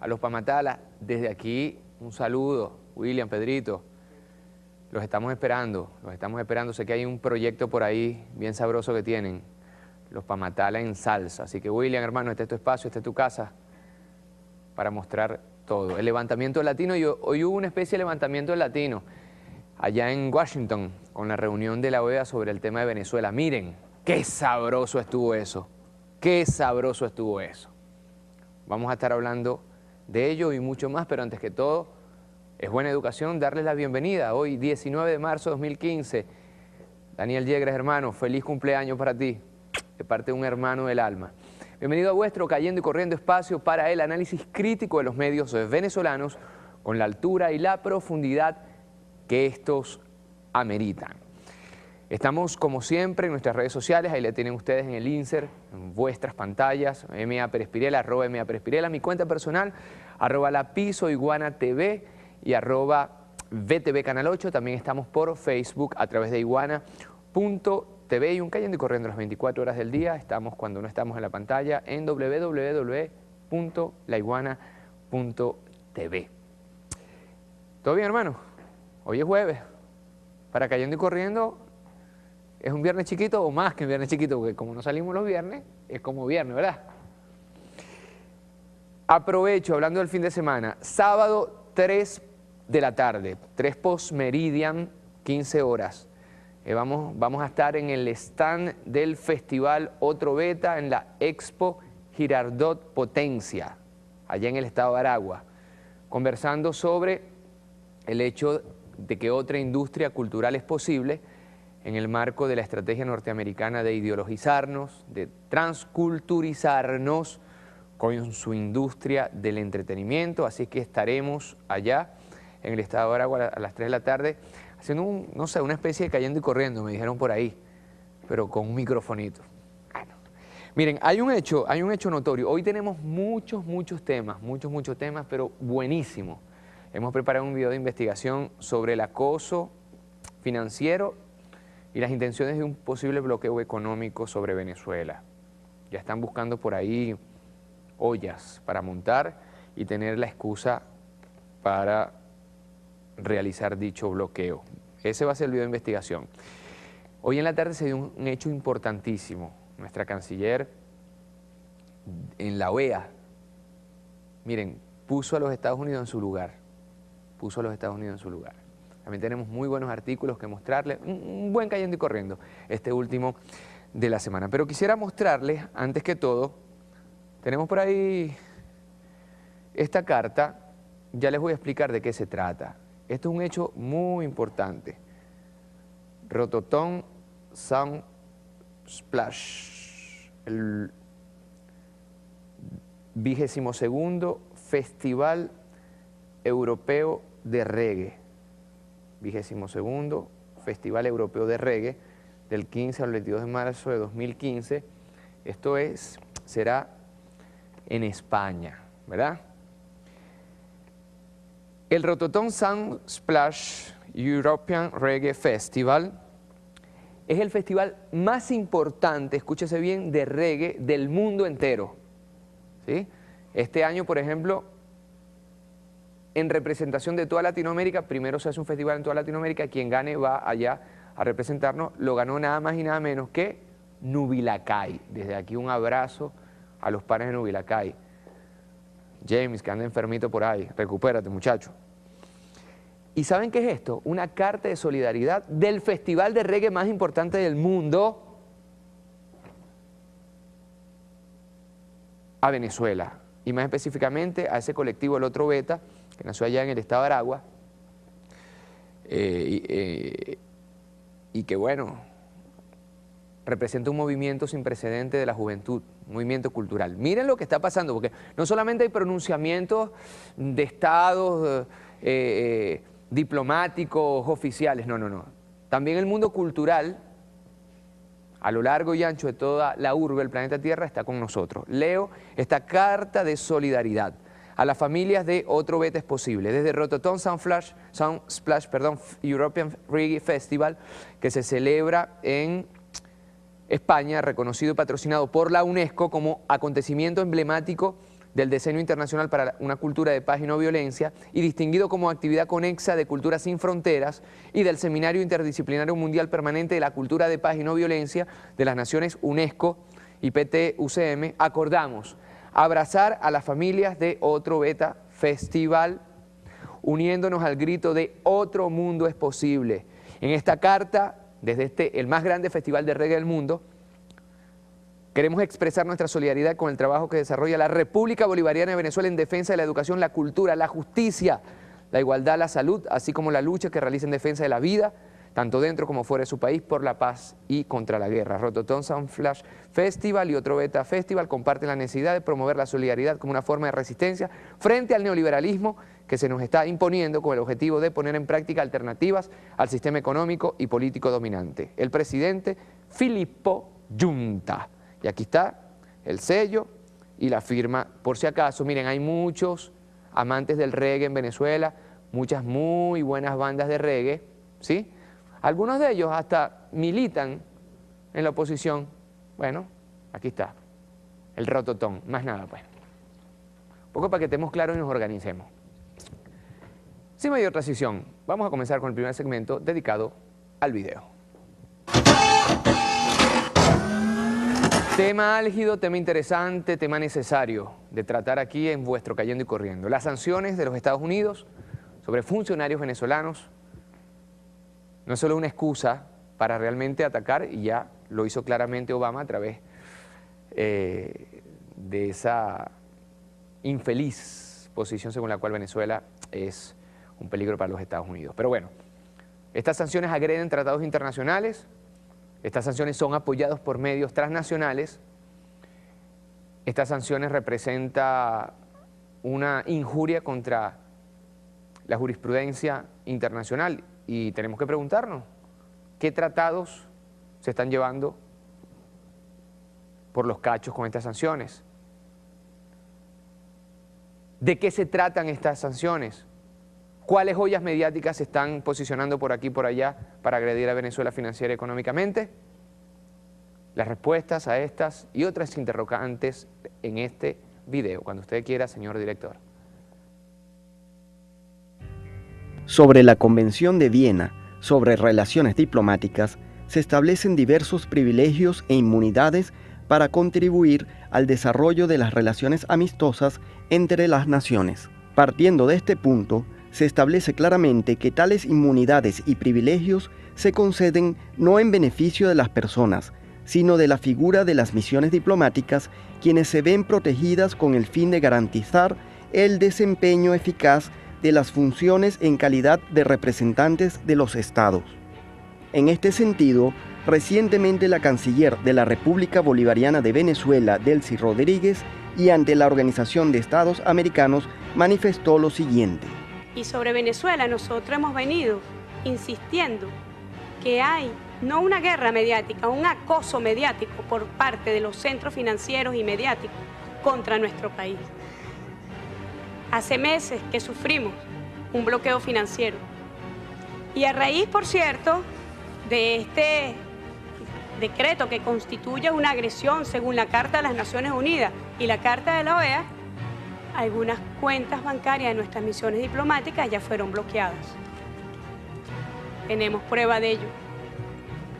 a los Pamatala. Desde aquí, un saludo, William, Pedrito. Los estamos esperando. Sé que hay un proyecto por ahí bien sabroso que tienen, los Pamatala en salsa. Así que, William, hermano, este es tu espacio, esta es tu casa, para mostrar todo. El levantamiento latino, y hoy hubo una especie de levantamiento latino allá en Washington, con la reunión de la OEA sobre el tema de Venezuela. Miren, qué sabroso estuvo eso. Qué sabroso estuvo eso. Vamos a estar hablando de ello y mucho más, pero antes que todo, es buena educación darles la bienvenida. Hoy, 19 de marzo de 2015. Daniel Yegres, hermano, feliz cumpleaños para ti, de parte de un hermano del alma. Bienvenido a vuestro Cayendo y Corriendo, espacio para el análisis crítico de los medios venezolanos con la altura y la profundidad que estos ameritan. Estamos, como siempre, en nuestras redes sociales, ahí le tienen ustedes en el insert, en vuestras pantallas, @MAPerezPirela, @MAPerezPirela, mi cuenta personal, @LaPisoIguanaTV y @VTV Canal 8. También estamos por Facebook a través de iguana.tv y un Cayendo y Corriendo las 24 horas del día. Estamos, cuando no estamos en la pantalla, en www.laiguana.tv. ¿Todo bien, hermano? Hoy es jueves. Para Cayendo y Corriendo es un viernes chiquito o más que un viernes chiquito, porque como no salimos los viernes, es como viernes, ¿verdad? Aprovecho, hablando del fin de semana, sábado 3 de la tarde, 3 post-meridian, 15 horas. Vamos a estar en el stand del festival Otro Beta en la Expo Girardot Potencia, allá en el estado de Aragua, conversando sobre el hecho de que otra industria cultural es posible en el marco de la estrategia norteamericana de ideologizarnos, de transculturizarnos con su industria del entretenimiento. Así que estaremos allá en el estado de Aragua a las 3 de la tarde haciendo no sé, una especie de Cayendo y Corriendo, me dijeron por ahí, pero con un microfonito. Bueno. Miren, hay un hecho notorio. Hoy tenemos muchos temas, pero buenísimos. Hemos preparado un video de investigación sobre el acoso financiero y las intenciones de un posible bloqueo económico sobre Venezuela. Ya están buscando por ahí ollas para montar y tener la excusa para realizar dicho bloqueo. Ese va a ser el video de investigación. Hoy en la tarde se dio un hecho importantísimo. Nuestra canciller en la OEA, miren, puso a los Estados Unidos en su lugar. También tenemos muy buenos artículos que mostrarles, un buen Cayendo y Corriendo, este último de la semana. Pero quisiera mostrarles, antes que todo, tenemos por ahí esta carta, ya les voy a explicar de qué se trata. Esto es un hecho muy importante. Rototom Sound Splash, el 22º Festival Europeo de Reggae. 22º Festival Europeo de Reggae, del 15 al 22 de marzo de 2015. Esto será en España, ¿verdad? El Rototom Sound Splash European Reggae Festival es el festival más importante, escúchese bien, de reggae del mundo entero, ¿sí? Este año, por ejemplo, en representación de toda Latinoamérica, primero se hace un festival en toda Latinoamérica, quien gane va allá a representarnos, lo ganó nada más y nada menos que Nubilacay. Desde aquí un abrazo a los pares de Nubilacay. James, que anda enfermito por ahí, recupérate, muchacho. ¿Y saben qué es esto? Una carta de solidaridad del festival de reggae más importante del mundo a Venezuela, y más específicamente a ese colectivo, el Otro Beta, que nació allá en el estado de Aragua, y que, bueno, representa un movimiento sin precedente de la juventud, un movimiento cultural. Miren lo que está pasando, porque no solamente hay pronunciamientos de estados diplomáticos, oficiales, no. También el mundo cultural, a lo largo y ancho de toda la urbe, el planeta Tierra, está con nosotros. Leo esta carta de solidaridad a las familias de Otro Beta es Posible, desde Rototom Sound Splash, European Reggae Festival, que se celebra en España, reconocido y patrocinado por la UNESCO como acontecimiento emblemático del Decenio Internacional para una Cultura de Paz y No Violencia y distinguido como actividad conexa de Cultura Sin Fronteras y del Seminario Interdisciplinario Mundial Permanente de la Cultura de Paz y No Violencia de las Naciones UNESCO y PT-UCM, acordamos abrazar a las familias de Otro Beta Festival, uniéndonos al grito de otro mundo es posible. En esta carta, desde el más grande festival de reggae del mundo, queremos expresar nuestra solidaridad con el trabajo que desarrolla la República Bolivariana de Venezuela en defensa de la educación, la cultura, la justicia, la igualdad, la salud, así como la lucha que realiza en defensa de la vida, tanto dentro como fuera de su país, por la paz y contra la guerra. Rototom Sound Flash Festival y Otro Beta Festival comparten la necesidad de promover la solidaridad como una forma de resistencia frente al neoliberalismo que se nos está imponiendo con el objetivo de poner en práctica alternativas al sistema económico y político dominante. El presidente Filippo Junta. Y aquí está el sello y la firma, por si acaso. Miren, hay muchos amantes del reggae en Venezuela, muchas muy buenas bandas de reggae, ¿sí? Algunos de ellos hasta militan en la oposición. Bueno, aquí está, el Rototom, más nada pues. Un poco para que estemos claros y nos organicemos. Sin mayor transición, vamos a comenzar con el primer segmento dedicado al video. Tema álgido, tema interesante, tema necesario de tratar aquí en vuestro Cayendo y Corriendo. Las sanciones de los Estados Unidos sobre funcionarios venezolanos no es solo una excusa para realmente atacar, y ya lo hizo claramente Obama a través de esa infeliz posición según la cual Venezuela es un peligro para los Estados Unidos. Pero bueno, estas sanciones agreden tratados internacionales. Estas sanciones son apoyadas por medios transnacionales. Estas sanciones representan una injuria contra la jurisprudencia internacional y tenemos que preguntarnos qué tratados se están llevando por los cachos con estas sanciones. ¿De qué se tratan estas sanciones? ¿Cuáles joyas mediáticas se están posicionando por aquí y por allá para agredir a Venezuela financiera y económicamente? Las respuestas a estas y otras interrogantes en este video, cuando usted quiera, señor director. Sobre la Convención de Viena sobre Relaciones Diplomáticas, se establecen diversos privilegios e inmunidades para contribuir al desarrollo de las relaciones amistosas entre las naciones. Partiendo de este punto, se establece claramente que tales inmunidades y privilegios se conceden no en beneficio de las personas, sino de la figura de las misiones diplomáticas, quienes se ven protegidas con el fin de garantizar el desempeño eficaz de las funciones en calidad de representantes de los estados. En este sentido, recientemente la canciller de la República Bolivariana de Venezuela, Delcy Rodríguez, y ante la Organización de Estados Americanos, manifestó lo siguiente. Y sobre Venezuela nosotros hemos venido insistiendo que hay no una guerra mediática, un acoso mediático por parte de los centros financieros y mediáticos contra nuestro país. Hace meses que sufrimos un bloqueo financiero y a raíz, por cierto, de este decreto que constituye una agresión según la Carta de las Naciones Unidas y la Carta de la OEA, algunas cuentas bancarias de nuestras misiones diplomáticas ya fueron bloqueadas. Tenemos prueba de ello.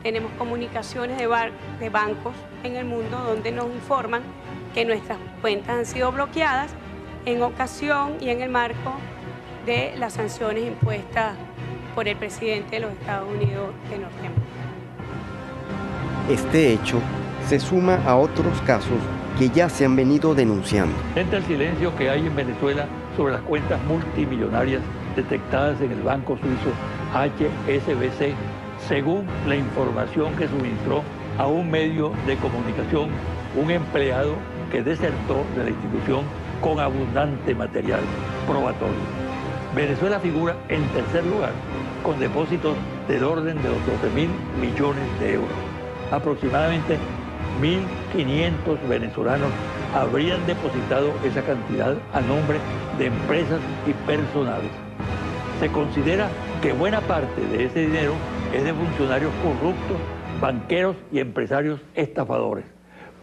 Tenemos comunicaciones de bancos en el mundo donde nos informan que nuestras cuentas han sido bloqueadas en ocasión y en el marco de las sanciones impuestas por el presidente de los Estados Unidos de Norteamérica. Este hecho se suma a otros casos que ya se han venido denunciando. Frente al silencio que hay en Venezuela sobre las cuentas multimillonarias detectadas en el banco suizo HSBC, según la información que suministró a un medio de comunicación un empleado que desertó de la institución con abundante material probatorio. Venezuela figura en tercer lugar, con depósitos del orden de los 12.000 millones de euros. Aproximadamente 1.500 venezolanos habrían depositado esa cantidad a nombre de empresas y personales. Se considera que buena parte de ese dinero es de funcionarios corruptos, banqueros y empresarios estafadores.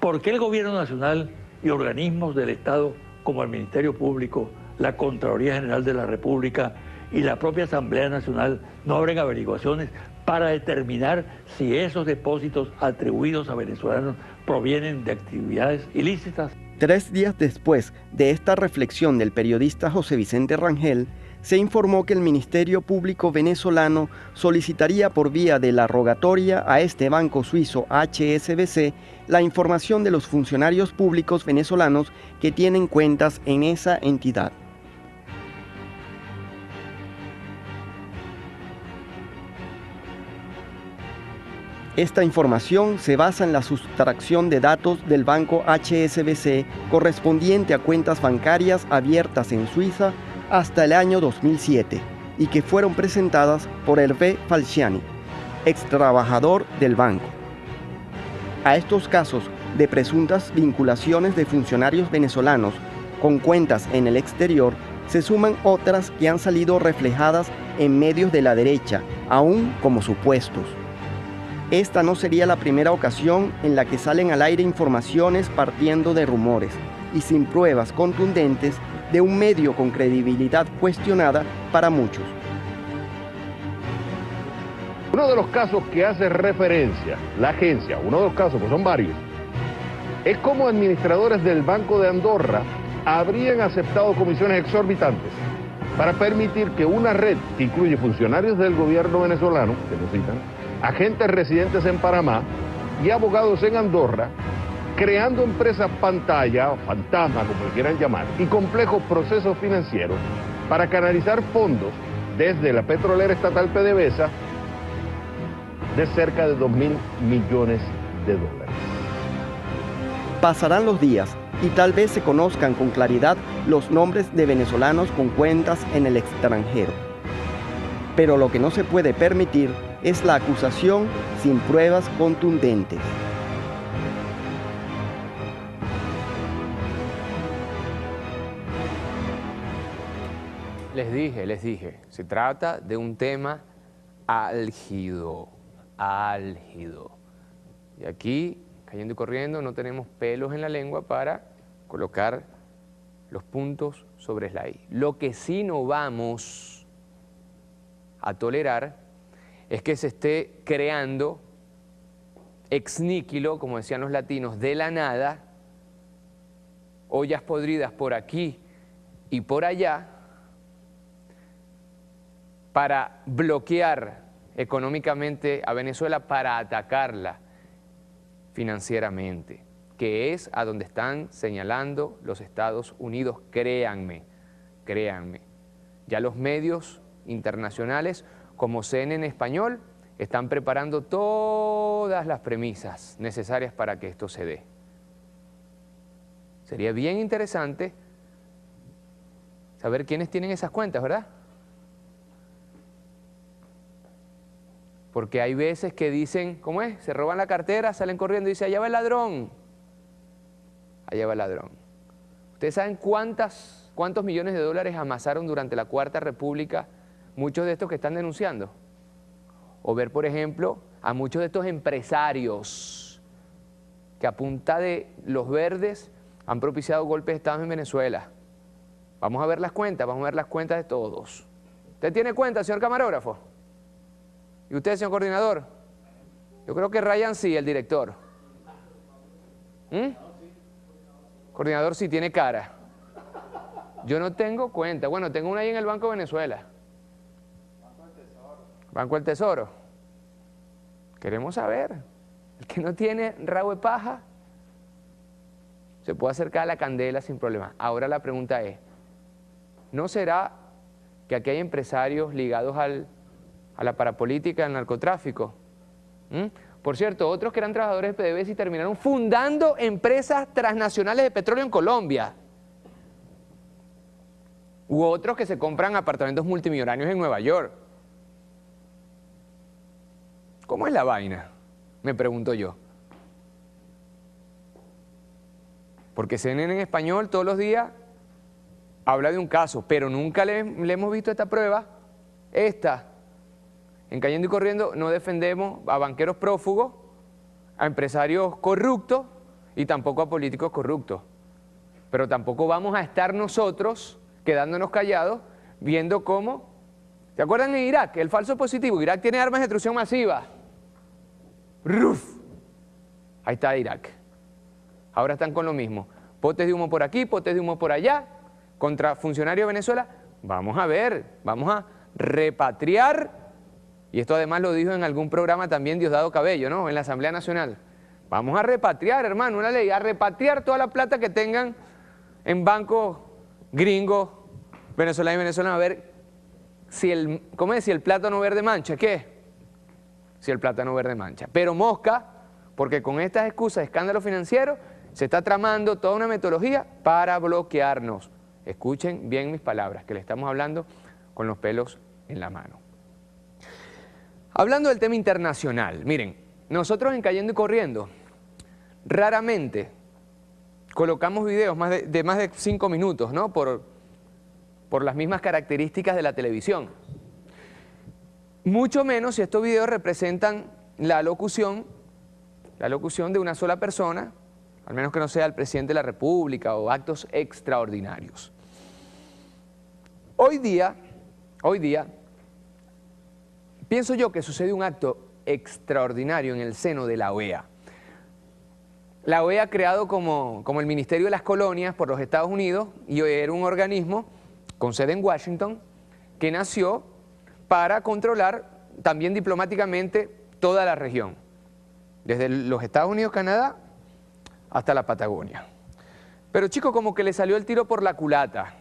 ¿Por qué el gobierno nacional y organismos del Estado como el Ministerio Público, la Contraloría General de la República y la propia Asamblea Nacional no abren averiguaciones para determinar si esos depósitos atribuidos a venezolanos provienen de actividades ilícitas? 3 días después de esta reflexión del periodista José Vicente Rangel, se informó que el Ministerio Público venezolano solicitaría por vía de la rogatoria a este banco suizo HSBC la información de los funcionarios públicos venezolanos que tienen cuentas en esa entidad. Esta información se basa en la sustracción de datos del banco HSBC correspondiente a cuentas bancarias abiertas en Suiza hasta el año 2007 y que fueron presentadas por Hervé Falciani, ex trabajador del banco. A estos casos de presuntas vinculaciones de funcionarios venezolanos con cuentas en el exterior se suman otras que han salido reflejadas en medios de la derecha, aún como supuestos. Esta no sería la primera ocasión en la que salen al aire informaciones partiendo de rumores y sin pruebas contundentes de un medio con credibilidad cuestionada para muchos. Uno de los casos que hace referencia la agencia, uno de los casos, pues son varios, es cómo administradores del Banco de Andorra habrían aceptado comisiones exorbitantes para permitir que una red que incluye funcionarios del gobierno venezolano, que nos citan, agentes residentes en Panamá y abogados en Andorra, creando empresas pantalla o fantasma, como le quieran llamar, y complejos procesos financieros para canalizar fondos desde la petrolera estatal PDVSA de cerca de 2.000 millones de dólares. Pasarán los días y tal vez se conozcan con claridad los nombres de venezolanos con cuentas en el extranjero. Pero lo que no se puede permitir es la acusación sin pruebas contundentes. Les dije, se trata de un tema álgido. Y aquí, cayendo y corriendo, no tenemos pelos en la lengua para colocar los puntos sobre la I. Lo que sí no vamos a tolerar es que se esté creando ex nihilo, como decían los latinos, de la nada, ollas podridas por aquí y por allá, para bloquear económicamente a Venezuela, para atacarla financieramente, que es a donde están señalando los Estados Unidos. Créanme. Ya los medios internacionales, como CNN Español, están preparando todas las premisas necesarias para que esto se dé. Sería bien interesante saber quiénes tienen esas cuentas, ¿verdad? Porque hay veces que dicen, ¿cómo es? Se roban la cartera, salen corriendo y dicen, allá va el ladrón. Allá va el ladrón. ¿Ustedes saben cuántos millones de dólares amasaron durante la Cuarta República muchos de estos que están denunciando? O ver, por ejemplo, a muchos de estos empresarios que a punta de los verdes han propiciado golpes de Estado en Venezuela. Vamos a ver las cuentas de todos. ¿Usted tiene cuenta, señor camarógrafo? ¿Y usted, señor coordinador? Yo creo que Ryan sí, el director. Coordinador sí tiene cara. Yo no tengo cuenta. Bueno, tengo una ahí en el Banco de Venezuela. Banco del Tesoro. Queremos saber. El que no tiene rabo de paja se puede acercar a la candela sin problema. Ahora la pregunta es, ¿no será que aquí hay empresarios ligados a la parapolítica, al narcotráfico? Por cierto, otros que eran trabajadores de PDVSA y terminaron fundando empresas transnacionales de petróleo en Colombia. U otros que se compran apartamentos multimillonarios en Nueva York. ¿Cómo es la vaina? Me pregunto yo. Porque CNN en Español todos los días habla de un caso, pero nunca le hemos visto esta prueba. En Cayendo y Corriendo no defendemos a banqueros prófugos, a empresarios corruptos y tampoco a políticos corruptos. pero tampoco vamos a estar nosotros quedándonos callados viendo cómo... ¿Se acuerdan en Irak? El falso positivo. Irak tiene armas de destrucción masiva. ¡Ruf! Ahí está Irak. Ahora están con lo mismo. Potes de humo por aquí, potes de humo por allá, contra funcionarios de Venezuela. Vamos a ver, vamos a repatriar, y esto además lo dijo en algún programa también Diosdado Cabello, ¿no? En la Asamblea Nacional. Vamos a repatriar, hermano, una ley, a repatriar toda la plata que tengan en bancos gringos, venezolanos y venezolanos, a ver si el, ¿cómo es? Si el plátano verde mancha, ¿qué? Si el plátano verde mancha. Pero mosca, porque con estas excusas de escándalo financiero se está tramando toda una metodología para bloquearnos. Escuchen bien mis palabras, que le estamos hablando con los pelos en la mano. Hablando del tema internacional, miren, nosotros en Cayendo y Corriendo raramente colocamos videos de más de 5 minutos, ¿no? Por las mismas características de la televisión. Mucho menos si estos videos representan la locución de una sola persona, al menos que no sea el presidente de la República o actos extraordinarios. Hoy día, pienso yo que sucede un acto extraordinario en el seno de la OEA. La OEA, creado como el Ministerio de las Colonias por los Estados Unidos, y era un organismo con sede en Washington, que nació para controlar también diplomáticamente toda la región, desde los Estados Unidos, Canadá, hasta la Patagonia. Pero chicos, como que le salió el tiro por la culata.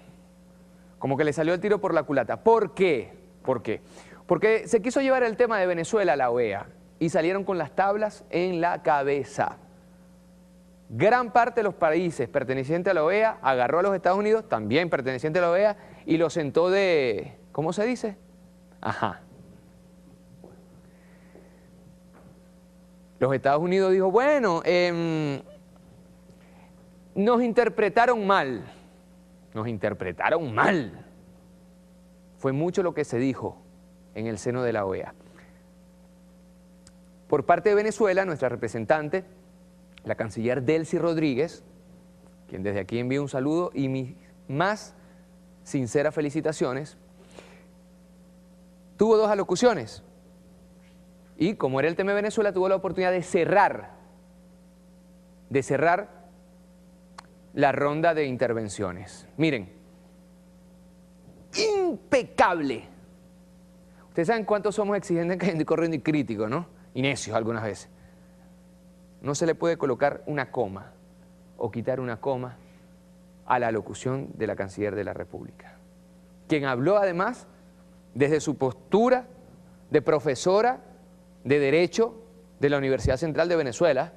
¿Por qué? Porque se quiso llevar el tema de Venezuela a la OEA y salieron con las tablas en la cabeza. Gran parte de los países pertenecientes a la OEA agarró a los Estados Unidos, también pertenecientes a la OEA, y los sentó de... ¿cómo se dice? Ajá. Los Estados Unidos dijo, bueno, nos interpretaron mal. Fue mucho lo que se dijo en el seno de la OEA. Por parte de Venezuela, nuestra representante, la canciller Delcy Rodríguez, quien desde aquí envía un saludo y mis más sinceras felicitaciones, tuvo 2 alocuciones. Y como era el tema de Venezuela, tuvo la oportunidad de cerrar la ronda de intervenciones. Miren, impecable. Ustedes saben cuántos somos exigentes en Cayendo y Corriendo y críticos, ¿no? Y necios algunas veces. No se le puede colocar una coma o quitar una coma a la alocución de la canciller de la República, quien habló además desde su postura de profesora de Derecho de la Universidad Central de Venezuela,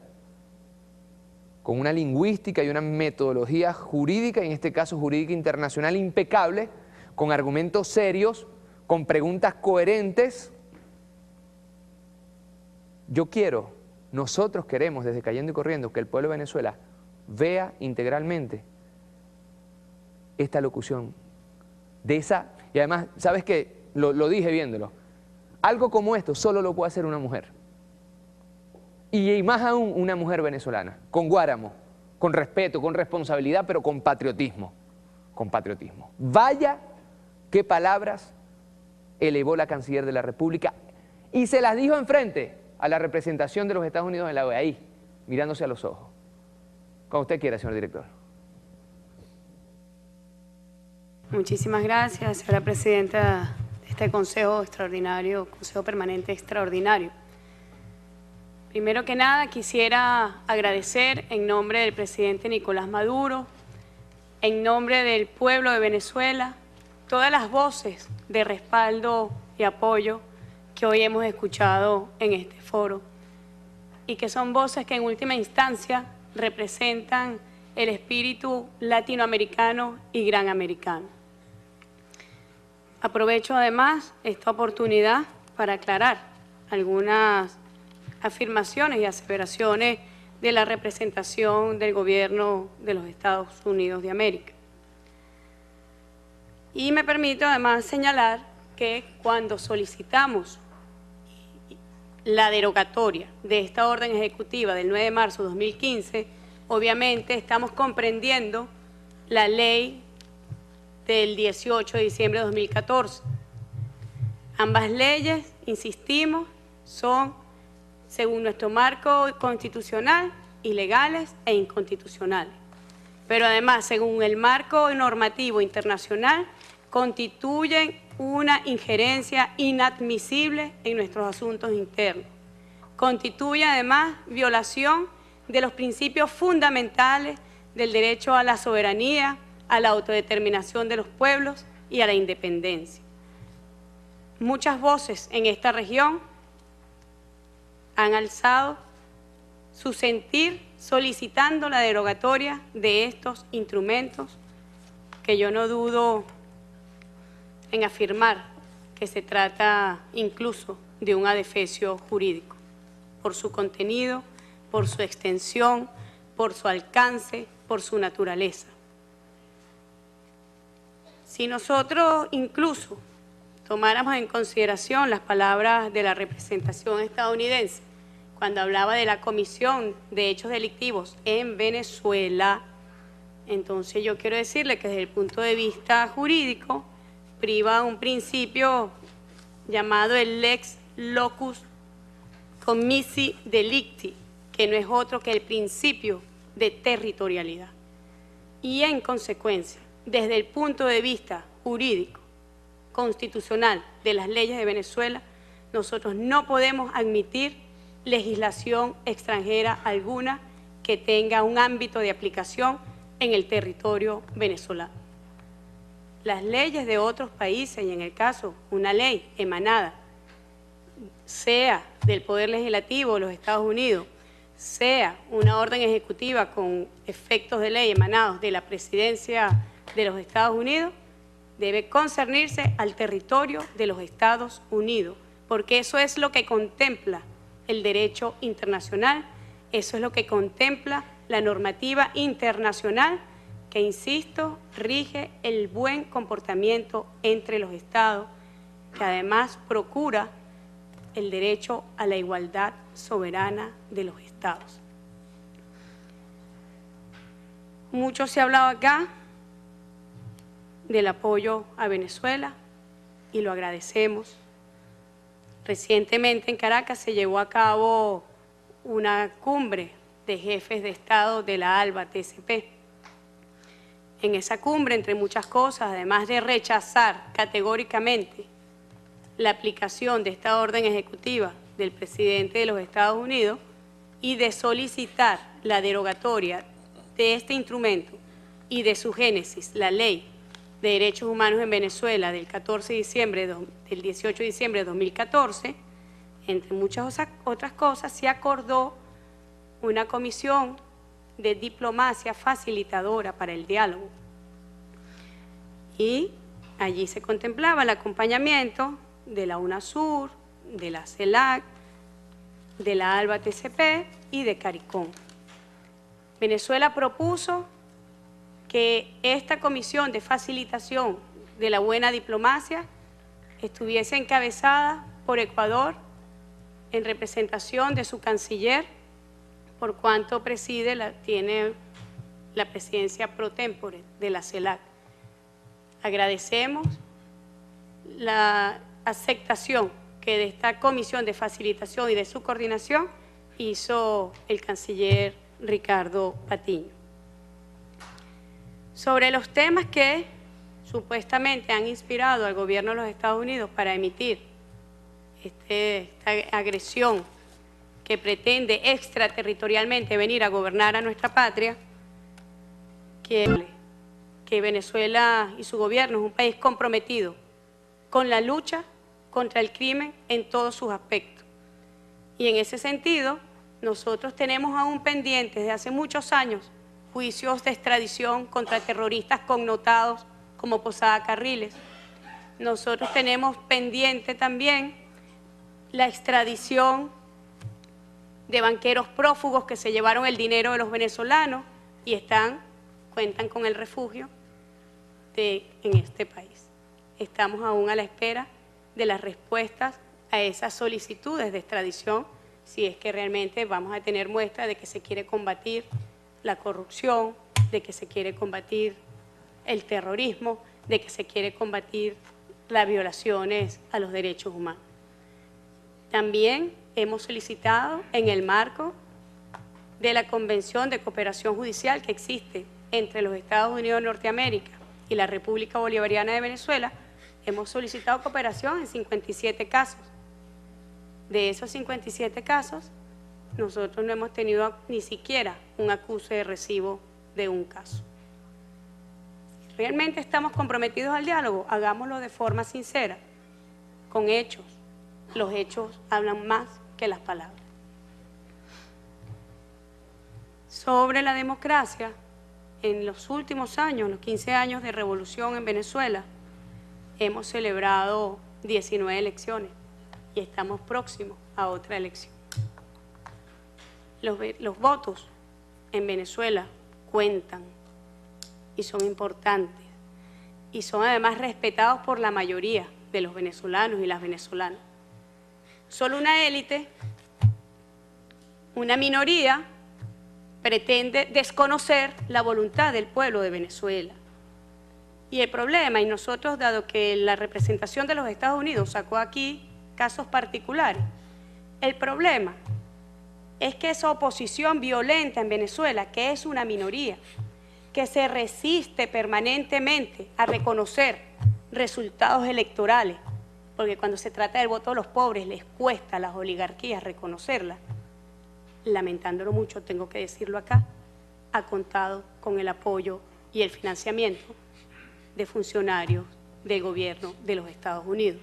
con una lingüística y una metodología jurídica, en este caso jurídica internacional, impecable, con argumentos serios, con preguntas coherentes. Nosotros queremos desde Cayendo y Corriendo que el pueblo de Venezuela vea integralmente esta locución de esa, y además, ¿sabes qué? Lo dije viéndolo, algo como esto solo lo puede hacer una mujer, y más aún una mujer venezolana, con guáramo, con respeto, con responsabilidad, pero con patriotismo, Vaya qué palabras elevó la canciller de la República, y se las dijo enfrente a la representación de los Estados Unidos en la OEA, ahí, mirándose a los ojos. Como usted quiera, señor director. Muchísimas gracias, señora presidenta de este Consejo Extraordinario, Consejo Permanente Extraordinario. Primero que nada, quisiera agradecer en nombre del presidente Nicolás Maduro, en nombre del pueblo de Venezuela, todas las voces de respaldo y apoyo que hoy hemos escuchado en este foro, y que son voces que en última instancia representan el espíritu latinoamericano y gran americano. Aprovecho además esta oportunidad para aclarar algunas afirmaciones y aseveraciones de la representación del gobierno de los Estados Unidos de América. Y me permito además señalar que cuando solicitamos la derogatoria de esta orden ejecutiva del 9 de marzo de 2015, obviamente estamos comprendiendo la ley del 18 de diciembre de 2014. Ambas leyes, insistimos, son, según nuestro marco constitucional, ilegales e inconstitucionales. Pero además, según el marco normativo internacional, constituyen una injerencia inadmisible en nuestros asuntos internos. Constituye además violación de los principios fundamentales del derecho a la soberanía, a la autodeterminación de los pueblos y a la independencia. Muchas voces en esta región han alzado su sentir solicitando la derogatoria de estos instrumentos, que yo no dudo en afirmar que se trata incluso de un adefesio jurídico, por su contenido, por su extensión, por su alcance, por su naturaleza. Si nosotros incluso tomáramos en consideración las palabras de la representación estadounidense, cuando hablaba de la Comisión de Hechos Delictivos en Venezuela, entonces yo quiero decirle que desde el punto de vista jurídico priva un principio llamado el lex locus commissi delicti, que no es otro que el principio de territorialidad. Y en consecuencia, desde el punto de vista jurídico, constitucional de las leyes de Venezuela, nosotros no podemos admitir legislación extranjera alguna que tenga un ámbito de aplicación en el territorio venezolano. Las leyes de otros países, y en el caso una ley emanada, sea del Poder Legislativo de los Estados Unidos, sea una orden ejecutiva con efectos de ley emanados de la Presidencia de los Estados Unidos, debe concernirse al territorio de los Estados Unidos, porque eso es lo que contempla el derecho internacional, eso es lo que contempla la normativa internacional que, insisto, rige el buen comportamiento entre los Estados, que además procura el derecho a la igualdad soberana de los Estados. Mucho se ha hablado acá del apoyo a Venezuela y lo agradecemos. Recientemente en Caracas se llevó a cabo una cumbre de jefes de Estado de la ALBA-TCP. En esa cumbre, entre muchas cosas, además de rechazar categóricamente la aplicación de esta orden ejecutiva del presidente de los Estados Unidos y de solicitar la derogatoria de este instrumento y de su génesis, la Ley de Derechos Humanos en Venezuela del 18 de diciembre de 2014, entre muchas otras cosas, se acordó una comisión de diplomacia facilitadora para el diálogo. Y allí se contemplaba el acompañamiento de la UNASUR, de la CELAC, de la ALBA-TCP y de CARICOM. Venezuela propuso que esta comisión de facilitación de la buena diplomacia estuviese encabezada por Ecuador en representación de su canciller, por cuanto tiene la presidencia pro tempore de la CELAC. Agradecemos la aceptación que de esta comisión de facilitación y de su coordinación hizo el canciller Ricardo Patiño. Sobre los temas que supuestamente han inspirado al gobierno de los Estados Unidos para emitir esta agresión que pretende extraterritorialmente venir a gobernar a nuestra patria, que Venezuela y su gobierno es un país comprometido con la lucha contra el crimen en todos sus aspectos. Y en ese sentido, nosotros tenemos aún pendientes desde hace muchos años juicios de extradición contra terroristas connotados como Posada Carriles. Nosotros tenemos pendiente también la extradición de banqueros prófugos que se llevaron el dinero de los venezolanos y cuentan con el refugio en este país. Estamos aún a la espera de las respuestas a esas solicitudes de extradición, si es que realmente vamos a tener muestra de que se quiere combatir la corrupción, de que se quiere combatir el terrorismo, de que se quiere combatir las violaciones a los derechos humanos. También hemos solicitado, en el marco de la Convención de Cooperación Judicial que existe entre los Estados Unidos de Norteamérica y la República Bolivariana de Venezuela, hemos solicitado cooperación en 57 casos. De esos 57 casos, nosotros no hemos tenido ni siquiera un acuse de recibo de un caso. Si realmente estamos comprometidos al diálogo, hagámoslo de forma sincera, con hechos. Los hechos hablan más que las palabras. Sobre la democracia, en los últimos años, los 15 años de revolución en Venezuela, hemos celebrado 19 elecciones y estamos próximos a otra elección. Los votos en Venezuela cuentan y son importantes y son además respetados por la mayoría de los venezolanos y las venezolanas. Solo una élite, una minoría, pretende desconocer la voluntad del pueblo de Venezuela. Y el problema, y nosotros, dado que la representación de los Estados Unidos sacó aquí casos particulares, el problema es que esa oposición violenta en Venezuela, que es una minoría, que se resiste permanentemente a reconocer resultados electorales, porque cuando se trata del voto de los pobres les cuesta a las oligarquías reconocerla, lamentándolo mucho, tengo que decirlo acá, ha contado con el apoyo y el financiamiento de funcionarios del gobierno de los Estados Unidos.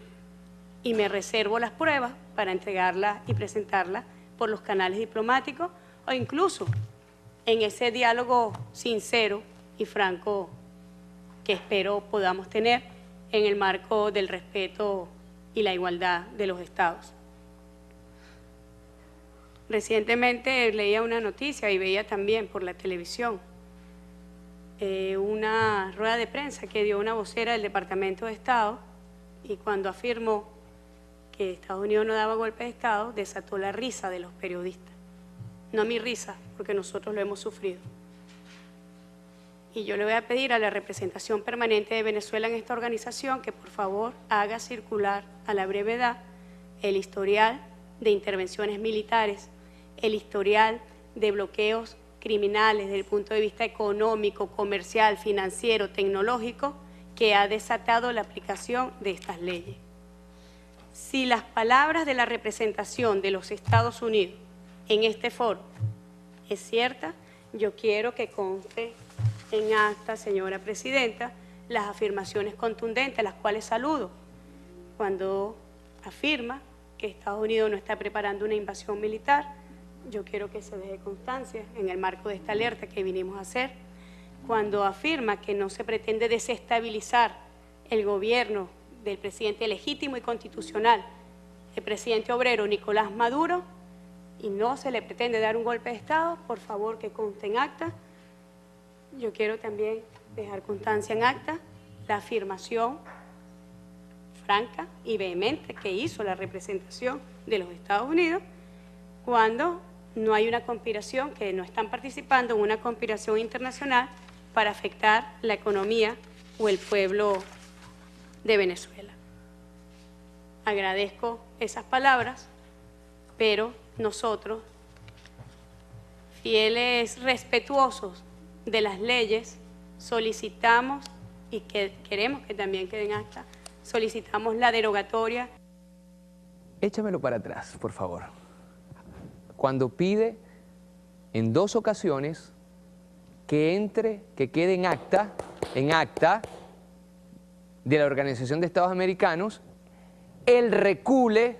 Y me reservo las pruebas para entregarlas y presentarlas por los canales diplomáticos o incluso en ese diálogo sincero y franco que espero podamos tener en el marco del respeto y la igualdad de los estados. Recientemente leía una noticia y veía también por la televisión una rueda de prensa que dio una vocera del Departamento de Estado, y cuando afirmó que Estados Unidos no daba golpe de Estado, desató la risa de los periodistas. No mi risa, porque nosotros lo hemos sufrido. Y yo le voy a pedir a la representación permanente de Venezuela en esta organización que por favor haga circular a la brevedad el historial de intervenciones militares, el historial de bloqueos criminales desde el punto de vista económico, comercial, financiero, tecnológico, que ha desatado la aplicación de estas leyes. Si las palabras de la representación de los Estados Unidos en este foro es cierta, yo quiero que conste en acta, señora Presidenta, las afirmaciones contundentes, las cuales saludo, cuando afirma que Estados Unidos no está preparando una invasión militar. Yo quiero que se deje constancia en el marco de esta alerta que vinimos a hacer, cuando afirma que no se pretende desestabilizar el gobierno del presidente legítimo y constitucional, el presidente obrero Nicolás Maduro, y no se le pretende dar un golpe de Estado, por favor que conste en acta. Yo quiero también dejar constancia en acta la afirmación franca y vehemente que hizo la representación de los Estados Unidos cuando no hay una conspiración, que no están participando en una conspiración internacional para afectar la economía o el pueblo de Venezuela. Agradezco esas palabras, pero nosotros, fieles, respetuosos de las leyes, solicitamos, y que queremos que también queden acta, solicitamos la derogatoria. Échamelo para atrás, por favor. Cuando pide en 2 ocasiones que quede en acta de la Organización de Estados Americanos, el recule,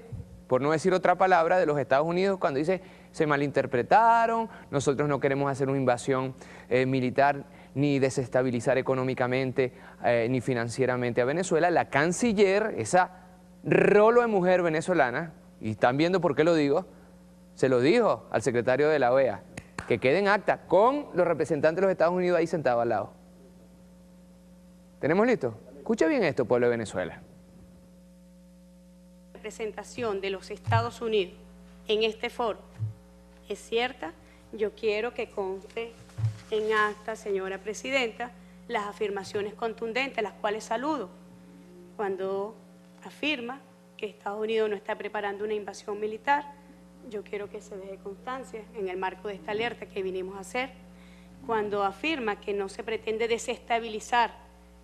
por no decir otra palabra, de los Estados Unidos cuando dice se malinterpretaron, nosotros no queremos hacer una invasión militar ni desestabilizar económicamente ni financieramente a Venezuela. La canciller, esa rolo de mujer venezolana, y están viendo por qué lo digo, se lo dijo al secretario de la OEA, que quede en acta con los representantes de los Estados Unidos ahí sentados al lado. ¿Tenemos listo? Escucha bien esto, pueblo de Venezuela. La representación de los Estados Unidos en este foro es cierta. Yo quiero que conste en acta, señora Presidenta, las afirmaciones contundentes, las cuales saludo, cuando afirma que Estados Unidos no está preparando una invasión militar. Yo quiero que se deje constancia en el marco de esta alerta que vinimos a hacer, cuando afirma que no se pretende desestabilizar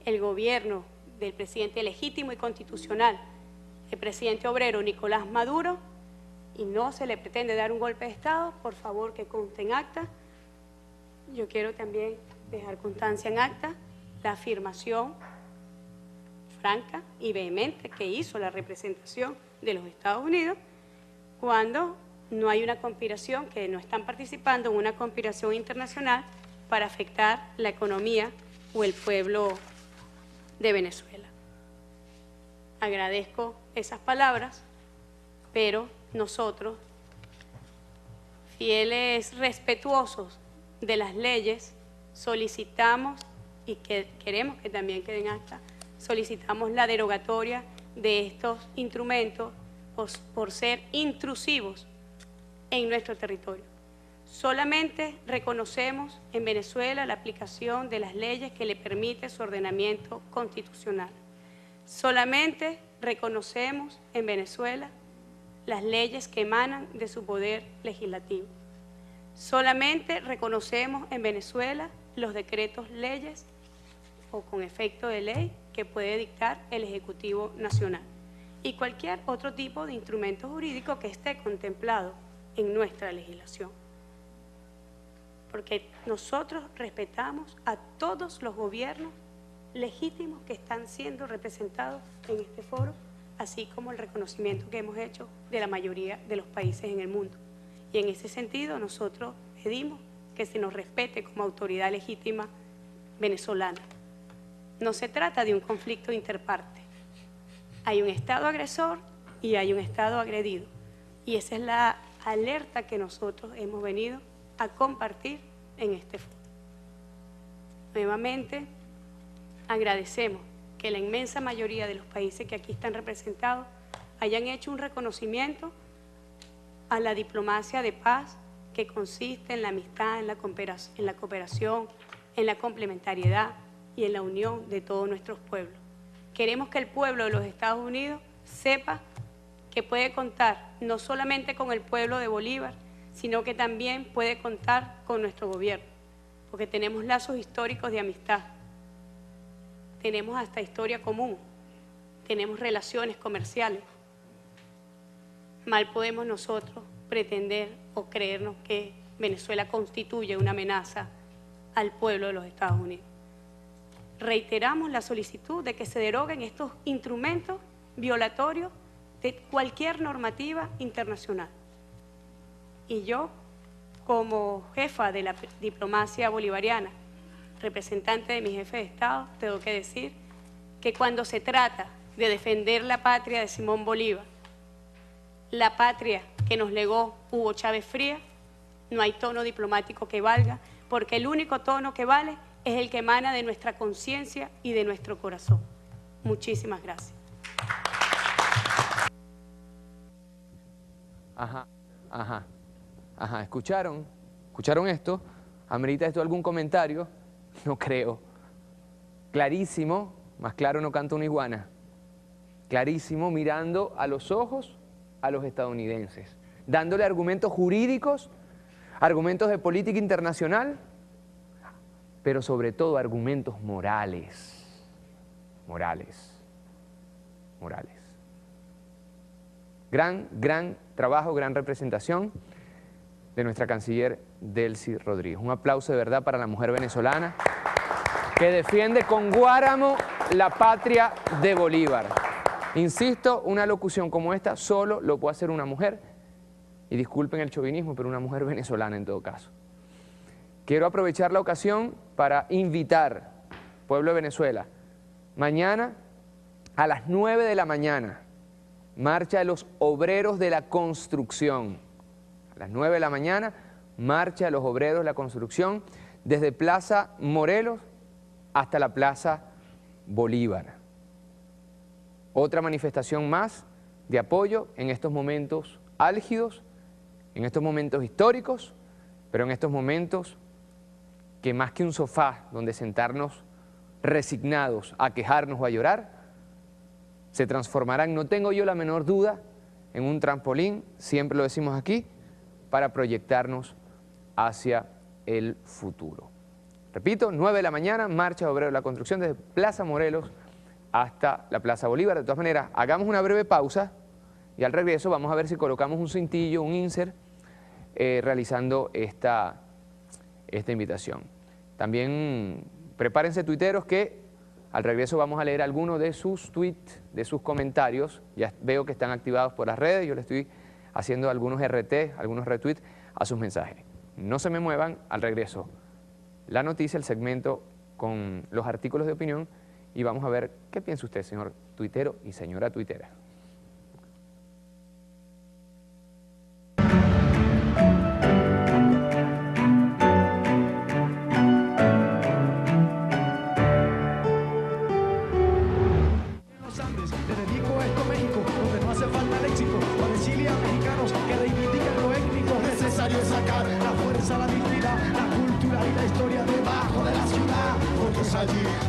el gobierno del presidente legítimo y constitucional, el presidente obrero Nicolás Maduro, y no se le pretende dar un golpe de Estado. Por favor, que conste en acta. Yo quiero también dejar constancia en acta la afirmación franca y vehemente que hizo la representación de los Estados Unidos cuando no hay una conspiración, que no están participando en una conspiración internacional para afectar la economía o el pueblo de Venezuela. Agradezco esas palabras, pero nosotros, fieles respetuosos de las leyes, solicitamos, y que queremos que también queden acta, solicitamos la derogatoria de estos instrumentos por ser intrusivos en nuestro territorio. Solamente reconocemos en Venezuela la aplicación de las leyes que le permite su ordenamiento constitucional. Solamente reconocemos en Venezuela las leyes que emanan de su poder legislativo. Solamente reconocemos en Venezuela los decretos leyes o con efecto de ley que puede dictar el Ejecutivo Nacional y cualquier otro tipo de instrumento jurídico que esté contemplado en nuestra legislación. Porque nosotros respetamos a todos los gobiernos legítimos que están siendo representados en este foro, así como el reconocimiento que hemos hecho de la mayoría de los países en el mundo. Y en ese sentido nosotros pedimos que se nos respete como autoridad legítima venezolana. No se trata de un conflicto interparte. Hay un Estado agresor y hay un Estado agredido. Y esa es la alerta que nosotros hemos venido a compartir en este foro. Nuevamente, agradecemos que la inmensa mayoría de los países que aquí están representados hayan hecho un reconocimiento a la diplomacia de paz que consiste en la amistad, en la cooperación, en la complementariedad y en la unión de todos nuestros pueblos. Queremos que el pueblo de los Estados Unidos sepa que puede contar no solamente con el pueblo de Bolívar, sino que también puede contar con nuestro gobierno, porque tenemos lazos históricos de amistad, tenemos hasta historia común, tenemos relaciones comerciales. Mal podemos nosotros pretender o creernos que Venezuela constituye una amenaza al pueblo de los Estados Unidos. Reiteramos la solicitud de que se deroguen estos instrumentos violatorios de cualquier normativa internacional. Y yo, como jefa de la diplomacia bolivariana, representante de mi jefe de Estado, tengo que decir que cuando se trata de defender la patria de Simón Bolívar, la patria que nos legó Hugo Chávez Frías, no hay tono diplomático que valga, porque el único tono que vale es el que emana de nuestra conciencia y de nuestro corazón. Muchísimas gracias. ¿Escucharon esto? ¿Amerita esto algún comentario? No creo. Clarísimo, más claro no canta una iguana. Clarísimo, mirando a los ojos a los estadounidenses, dándole argumentos jurídicos, argumentos de política internacional, pero sobre todo argumentos morales. Gran trabajo, gran representación de nuestra canciller Delcy Rodríguez. Un aplauso de verdad para la mujer venezolana que defiende con Guáramo la patria de Bolívar. Insisto, una locución como esta solo lo puede hacer una mujer, y disculpen el chauvinismo, pero una mujer venezolana en todo caso. Quiero aprovechar la ocasión para invitar, pueblo de Venezuela, mañana a las 9 de la mañana, marcha de los obreros de la construcción. A las 9 de la mañana, marcha de los obreros de la construcción, desde Plaza Morelos hasta la Plaza Bolívar. Otra manifestación más de apoyo en estos momentos álgidos, en estos momentos históricos, pero en estos momentos que más que un sofá donde sentarnos resignados a quejarnos o a llorar, se transformarán, no tengo yo la menor duda, en un trampolín, siempre lo decimos aquí, para proyectarnos hacia el futuro. Repito, 9 de la mañana, marcha de obreros de la construcción desde Plaza Morelos hasta la Plaza Bolívar. De todas maneras, hagamos una breve pausa y al regreso vamos a ver si colocamos un cintillo, un insert, realizando esta invitación. También prepárense tuiteros que al regreso vamos a leer algunos de sus tweets, de sus comentarios. Ya veo que están activados por las redes, yo les estoy haciendo algunos RT, algunos retweets a sus mensajes. No se me muevan, al regreso la noticia, el segmento con los artículos de opinión y vamos a ver qué piensa usted, señor tuitero y señora tuitera.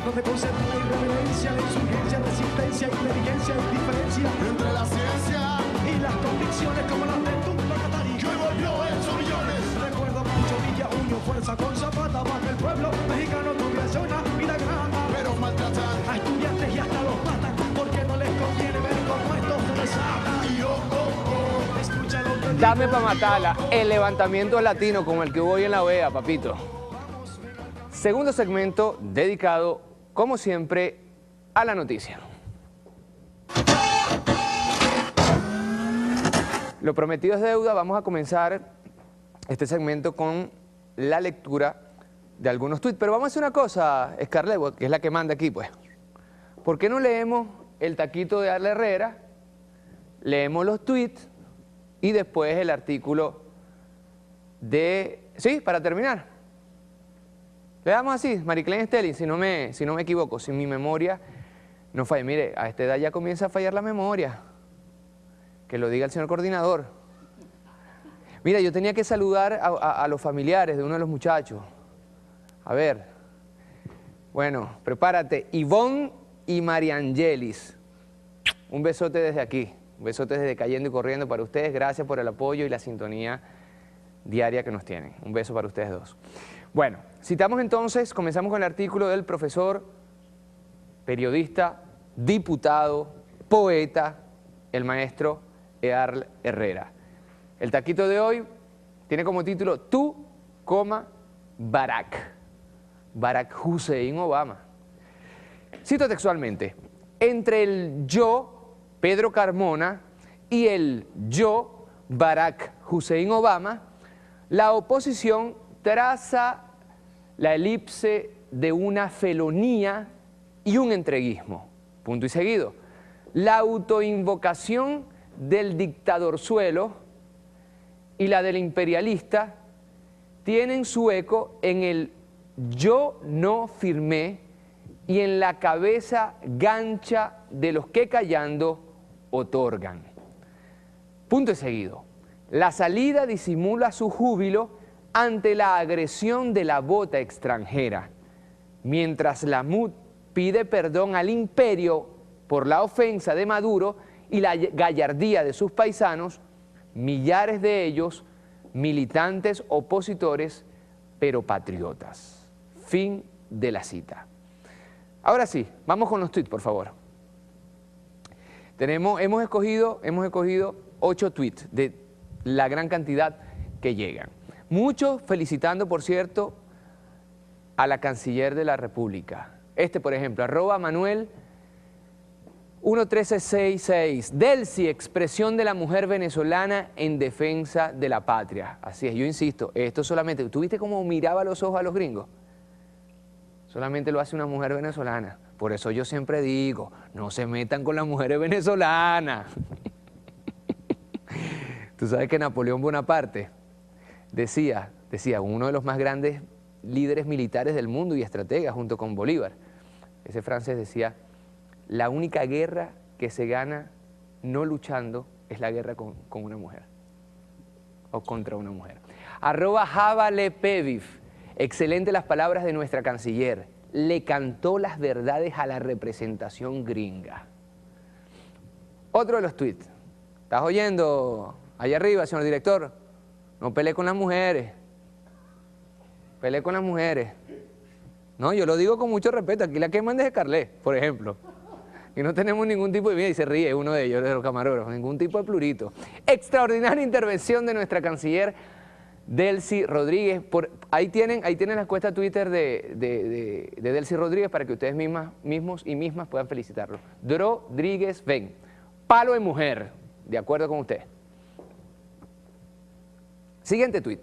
Donde concentra la irreverencia, la insurgencia, resistencia, inteligencia, indiferencia entre la ciencia y las convicciones como las de Tupac Katari, que hoy volvió hecho millones. Recuerdo mucho Villa, Unión, fuerza con Zapata, bajo el pueblo mexicano tuviese una vida grande, pero maltratan a estudiantes y hasta los matan, porque no les conviene ver cómo esto se desata. Y escúchalo. Dame pa' matarla, el levantamiento latino como el que hubo hoy en la OEA, papito. Segundo segmento dedicado, como siempre, a la noticia. Lo prometido es deuda, vamos a comenzar este segmento con la lectura de algunos tweets. Pero vamos a hacer una cosa, Scarlett, que es la que manda aquí, pues. ¿Por qué no leemos el taquito de Arla Herrera, leemos los tweets y después el artículo de... Sí, para terminar. Le damos así, Mariclén Stelling, si no me equivoco, si mi memoria no falla. Mire, a esta edad ya comienza a fallar la memoria. Que lo diga el señor coordinador. Mira, yo tenía que saludar a los familiares de uno de los muchachos. A ver. Bueno, prepárate. Ivonne y Mariangelis. Un besote desde aquí. Un besote desde Cayendo y Corriendo para ustedes. Gracias por el apoyo y la sintonía diaria que nos tienen. Un beso para ustedes dos. Bueno, citamos entonces, comenzamos con el artículo del profesor, periodista, diputado, poeta, el maestro Earl Herrera. El taquito de hoy tiene como título Tú, Barack. Barack Hussein Obama. Cito textualmente, entre el yo, Pedro Carmona, y el yo, Barack Hussein Obama, la oposición traza la elipse de una felonía y un entreguismo. Punto y seguido. La autoinvocación del dictadorzuelo y la del imperialista tienen su eco en el yo no firmé y en la cabeza gancha de los que callando otorgan. Punto y seguido. La salida disimula su júbilo ante la agresión de la bota extranjera, mientras la MUD pide perdón al imperio por la ofensa de Maduro y la gallardía de sus paisanos, millares de ellos militantes opositores, pero patriotas. Fin de la cita. Ahora sí, vamos con los tweets, por favor. Hemos escogido 8 tweets de la gran cantidad que llegan. Muchos felicitando, por cierto, a la canciller de la República. Por ejemplo, @Manuel 11366. Delcy, expresión de la mujer venezolana en defensa de la patria. Así es, yo insisto, esto solamente... ¿Tú viste cómo miraba a los ojos a los gringos? Solamente lo hace una mujer venezolana. Por eso yo siempre digo, no se metan con las mujeres venezolanas. Tú sabes que Napoleón Bonaparte decía, uno de los más grandes líderes militares del mundo y estrategas junto con Bolívar. Ese francés decía, la única guerra que se gana no luchando es la guerra con una mujer o contra una mujer. @JavaLePeviv, excelente las palabras de nuestra canciller. le cantó las verdades a la representación gringa. Otro de los tweets. ¿Estás oyendo allá arriba, señor director? No pelee con las mujeres. Pelee con las mujeres. No, yo lo digo con mucho respeto. Aquí la queman desde Carlet, por ejemplo. Y no tenemos ningún tipo de... Y se ríe uno de ellos, de los camarógrafos. Ningún tipo de plurito. Extraordinaria intervención de nuestra canciller Delcy Rodríguez. Ahí tienen la cuenta Twitter de Delcy Rodríguez para que ustedes mismos y mismas puedan felicitarlo. Rodríguez, ven. Palo de mujer, de acuerdo con usted. Siguiente tuit.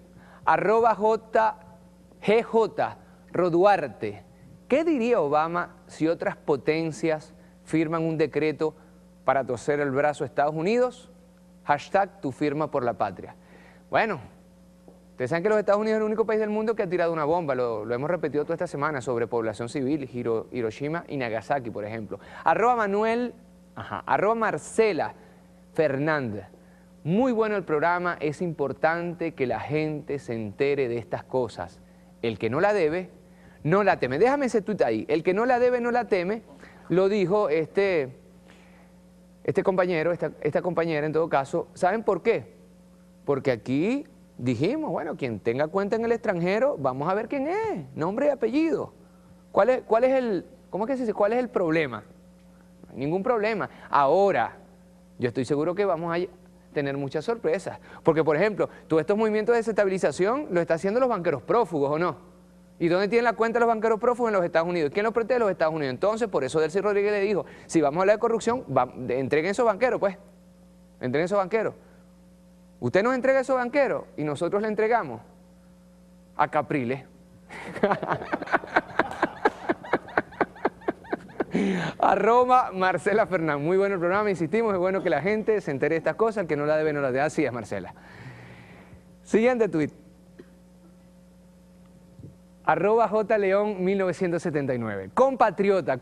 @GJ Roduarte. ¿Qué diría Obama si otras potencias firman un decreto para torcer el brazo a Estados Unidos? #tu firma por la patria. Bueno, ustedes saben que los Estados Unidos es el único país del mundo que ha tirado una bomba, lo hemos repetido toda esta semana sobre población civil, Hiroshima y Nagasaki, por ejemplo. @Marcela Fernández. Muy bueno el programa, es importante que la gente se entere de estas cosas. El que no la debe, no la teme. Déjame ese tuit ahí. El que no la debe, no la teme, lo dijo este compañero, esta compañera en todo caso. ¿Saben por qué? Porque aquí dijimos, bueno, quien tenga cuenta en el extranjero, vamos a ver quién es, nombre y apellido. ¿Cuál es el problema? No hay ningún problema. Ahora, yo estoy seguro que vamos a tener muchas sorpresas. Porque, por ejemplo, todos estos movimientos de desestabilización lo están haciendo los banqueros prófugos, ¿o no? ¿Y dónde tienen la cuenta los banqueros prófugos? En los Estados Unidos. ¿Quién los protege? Los Estados Unidos. Entonces, por eso Delcy Rodríguez le dijo, si vamos a hablar de corrupción, entreguen esos banqueros, pues. Entreguen esos banqueros. Usted nos entrega esos banqueros y nosotros le entregamos a Capriles. @Marcela Fernández. Muy bueno el programa, insistimos, es bueno que la gente se entere de estas cosas, el que no la debe, no la debe. Así es, Marcela. Siguiente tuit. @JLeón1979. Compatriota,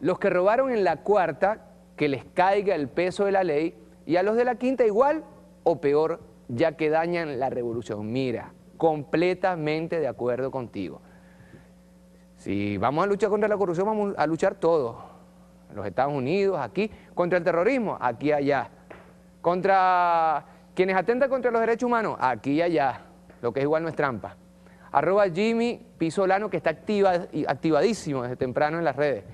los que robaron en la cuarta, que les caiga el peso de la ley, y a los de la quinta igual o peor, ya que dañan la revolución. Mira, completamente de acuerdo contigo. Si vamos a luchar contra la corrupción, vamos a luchar todos. En los Estados Unidos, aquí. Contra el terrorismo, aquí y allá. Contra quienes atentan contra los derechos humanos, aquí y allá. Lo que es igual no es trampa. @Jimmy Pisolano, que está activadísimo desde temprano en las redes.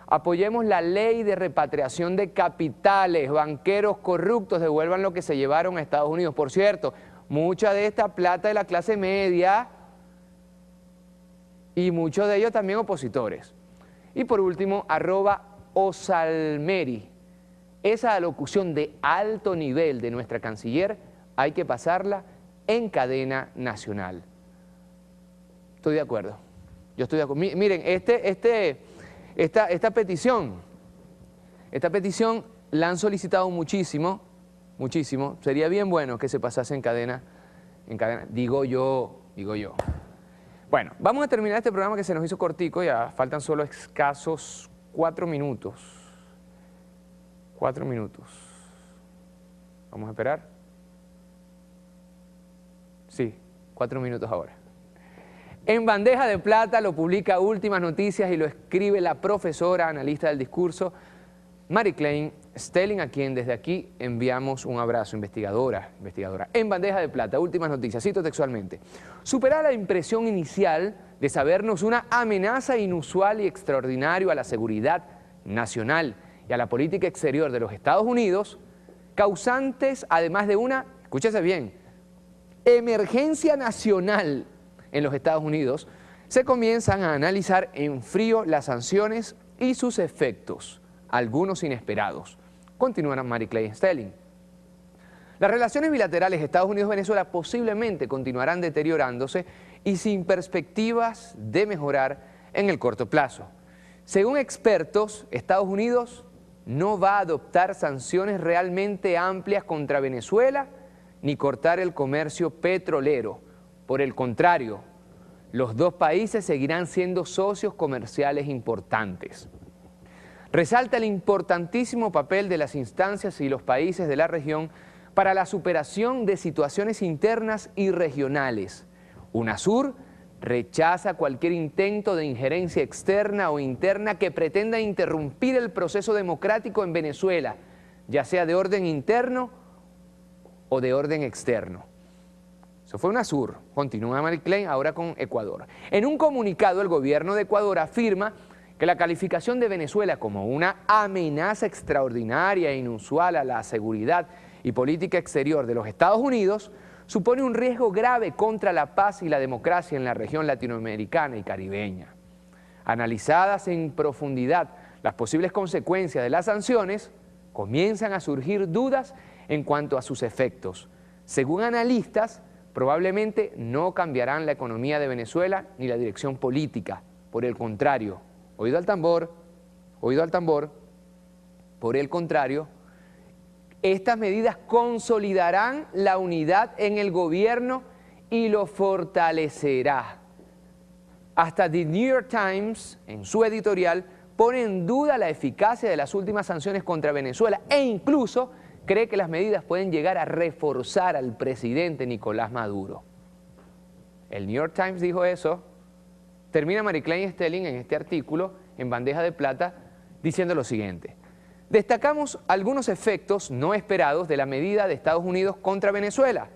Apoyemos la ley de repatriación de capitales. Banqueros corruptos devuelvan lo que se llevaron a Estados Unidos. Por cierto, mucha de esta plata de la clase media y muchos de ellos también opositores. Y por último, @Osalmeri. Esa alocución de alto nivel de nuestra canciller hay que pasarla en cadena nacional. Estoy de acuerdo. Yo estoy de acuerdo. Miren, esta petición la han solicitado muchísimo. Sería bien bueno que se pasase en cadena, digo yo. Bueno, vamos a terminar este programa que se nos hizo cortico, ya faltan solo escasos 4 minutos. 4 minutos. Vamos a esperar. Sí, 4 minutos ahora. En bandeja de plata lo publica Últimas Noticias y lo escribe la profesora, analista del discurso, Mariclaine Stelling, a quien desde aquí enviamos un abrazo, investigadora. En bandeja de plata, Últimas Noticias, cito textualmente. Superar la impresión inicial de sabernos una amenaza inusual y extraordinaria a la seguridad nacional y a la política exterior de los Estados Unidos, causantes además de una, escúchese bien, emergencia nacional en los Estados Unidos, se comienzan a analizar en frío las sanciones y sus efectos, algunos inesperados. Continuará Mariclaine Stelling. Las relaciones bilaterales Estados Unidos-Venezuela posiblemente continuarán deteriorándose y sin perspectivas de mejorar en el corto plazo. Según expertos, Estados Unidos no va a adoptar sanciones realmente amplias contra Venezuela ni cortar el comercio petrolero. Por el contrario, los dos países seguirán siendo socios comerciales importantes. Resalta el importantísimo papel de las instancias y los países de la región para la superación de situaciones internas y regionales. UNASUR rechaza cualquier intento de injerencia externa o interna que pretenda interrumpir el proceso democrático en Venezuela, ya sea de orden interno o de orden externo. Eso fue UNASUR, continúa Marie Claire ahora con Ecuador. En un comunicado, el gobierno de Ecuador afirma que la calificación de Venezuela como una amenaza extraordinaria e inusual a la seguridad y política exterior de los Estados Unidos supone un riesgo grave contra la paz y la democracia en la región latinoamericana y caribeña. Analizadas en profundidad las posibles consecuencias de las sanciones, comienzan a surgir dudas en cuanto a sus efectos. Según analistas, probablemente no cambiarán la economía de Venezuela ni la dirección política. Por el contrario, oído al tambor, por el contrario, estas medidas consolidarán la unidad en el gobierno y lo fortalecerá. Hasta The New York Times, en su editorial, pone en duda la eficacia de las últimas sanciones contra Venezuela e incluso cree que las medidas pueden llegar a reforzar al presidente Nicolás Maduro. El New York Times dijo eso. Termina Marie Claire Stelling en este artículo, en bandeja de plata, diciendo lo siguiente. Destacamos algunos efectos no esperados de la medida de Estados Unidos contra Venezuela.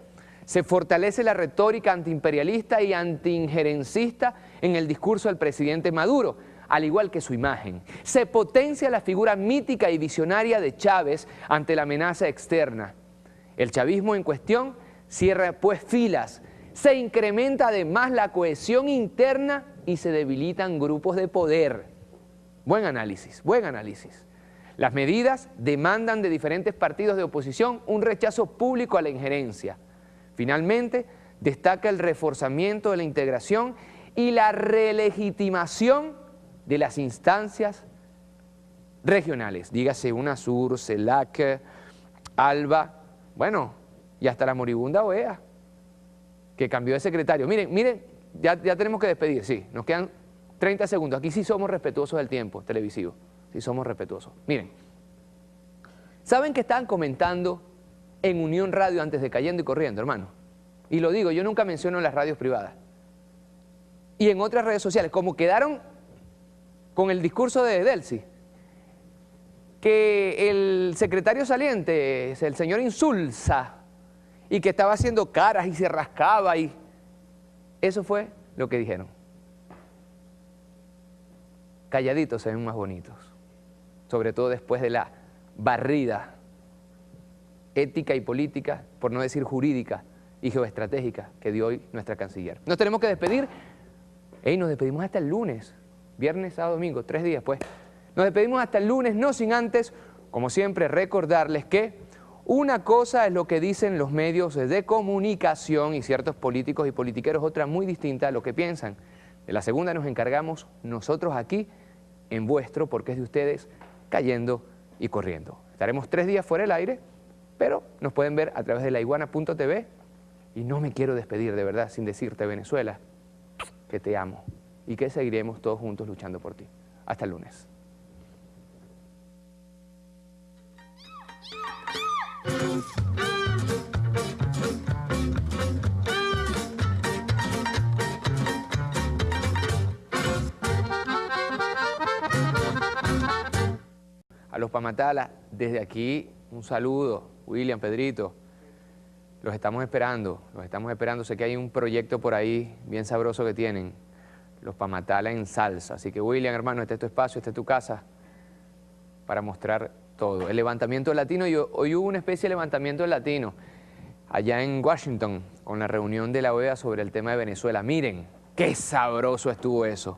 Se fortalece la retórica antiimperialista y antiinjerencista en el discurso del presidente Maduro, al igual que su imagen. Se potencia la figura mítica y visionaria de Chávez ante la amenaza externa. El chavismo en cuestión cierra pues filas. Se incrementa además la cohesión interna y se debilitan grupos de poder. Buen análisis, buen análisis. Las medidas demandan de diferentes partidos de oposición un rechazo público a la injerencia. Finalmente, destaca el reforzamiento de la integración y la relegitimación de las instancias regionales, dígase UNASUR, CELAC, ALBA, bueno, y hasta la moribunda OEA, que cambió de secretario. Miren, ya tenemos que despedir, sí, nos quedan 30 segundos. Aquí sí somos respetuosos del tiempo televisivo, sí somos respetuosos. Miren, ¿saben que estaban comentando en Unión Radio antes de Cayendo y Corriendo, hermano? Y lo digo, yo nunca menciono en las radios privadas. Y en otras redes sociales, como quedaron con el discurso de Delcy, que el secretario saliente, el señor Insulza, y que estaba haciendo caras y se rascaba, y eso fue lo que dijeron. Calladitos se ven más bonitos, sobre todo después de la barrida ética y política, por no decir jurídica y geoestratégica, que dio hoy nuestra canciller. Nos tenemos que despedir, nos despedimos hasta el lunes, viernes, sábado, domingo, 3 días pues. Nos despedimos hasta el lunes, no sin antes, como siempre, recordarles que una cosa es lo que dicen los medios de comunicación y ciertos políticos y politiqueros, otra muy distinta a lo que piensan. De la segunda nos encargamos nosotros aquí, en vuestro, porque es de ustedes, Cayendo y Corriendo. Estaremos 3 días fuera del aire, pero nos pueden ver a través de laiguana.tv. Y no me quiero despedir de verdad sin decirte, Venezuela, que te amo y que seguiremos todos juntos luchando por ti. Hasta el lunes. A los Pamatala, desde aquí un saludo, William, Pedrito, los estamos esperando, sé que hay un proyecto por ahí bien sabroso que tienen, los Pamatala en salsa, así que William, hermano, este es tu espacio, esta es tu casa, para mostrar todo. El levantamiento latino, y hoy hubo una especie de levantamiento latino, allá en Washington, con la reunión de la OEA sobre el tema de Venezuela. Miren, qué sabroso estuvo eso,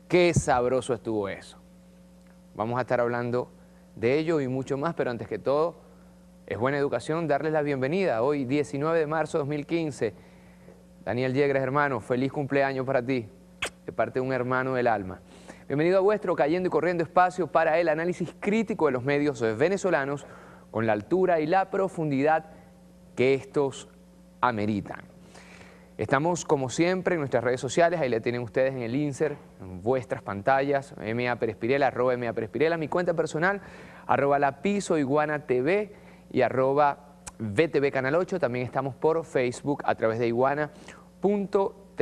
qué sabroso estuvo eso. Vamos a estar hablando de ello y mucho más, pero antes que todo, es buena educación darles la bienvenida. Hoy, 19 de marzo de 2015, Daniel Yegres, hermano, feliz cumpleaños para ti, de parte de un hermano del alma. Bienvenido a vuestro Cayendo y Corriendo, espacio para el análisis crítico de los medios venezolanos, con la altura y la profundidad que estos ameritan. Estamos, como siempre, en nuestras redes sociales, ahí le tienen ustedes en el insert, en vuestras pantallas, MA Perespirela, @ MA Perespirela, mi cuenta personal, @lapisoiguana.tv y @VTV Canal 8. También estamos por Facebook a través de iguana.tv.